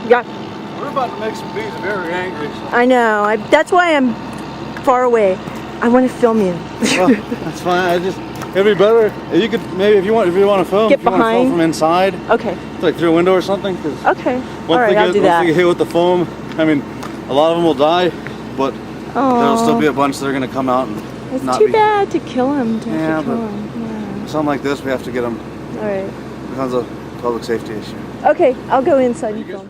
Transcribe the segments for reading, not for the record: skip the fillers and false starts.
Yeah. We're about to make some bees very angry. So. I know. That's why I'm far away. I want to film you. Well, that's fine. It'd be better. You could maybe if you want to film. Get if you want to film behind? from inside. Okay. Like through a window or something. Okay. All right, I'll do Once that. they get hit with the foam, I mean, a lot of them will die, but there'll still be a bunch that are going to come out and It's not too be. bad to kill him. Yeah, but Yeah. something like this, we have to get them. All right. It becomes a public safety issue. Okay, I'll go inside and film.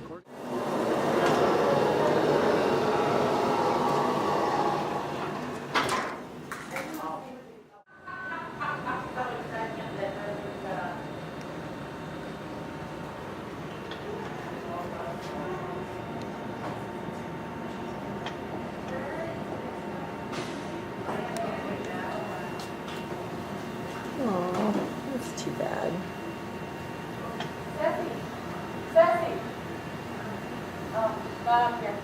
Oh, that's too bad. Sassy. Oh, not up here.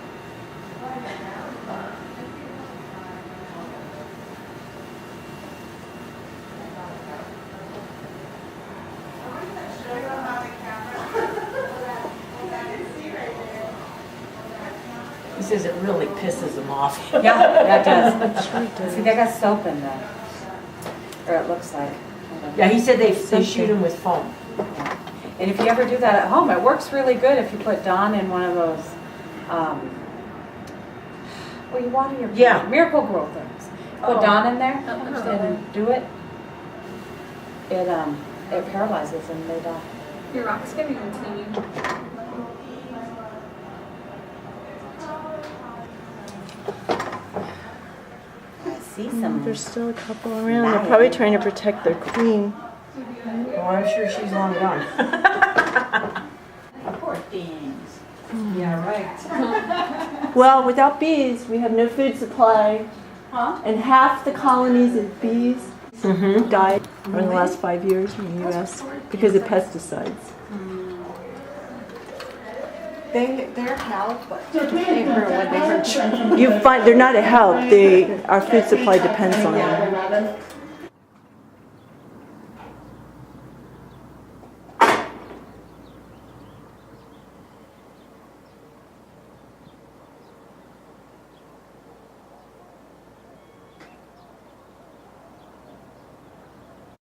He says it really pisses him off. Yeah, that does. See, they got soap in there. Or it looks like. Yeah, he said they shoot him with foam. Yeah. And if you ever do that at home, it works really good if you put Dawn in one of those, well, you water your Miracle Grow things. Put Dawn in there and do it. It paralyzes and they die. Your rock's getting into you. I see some. There's still a couple around. They're probably trying to protect their queen. Well, I'm sure she's long gone. Poor things. Yeah, right. Well, without bees, we have no food supply. Huh? And half the colonies of bees died in the last 5 years in the U.S. because of pesticides. They're help, but they were when they were You find they're not a help. Our food supply depends on them.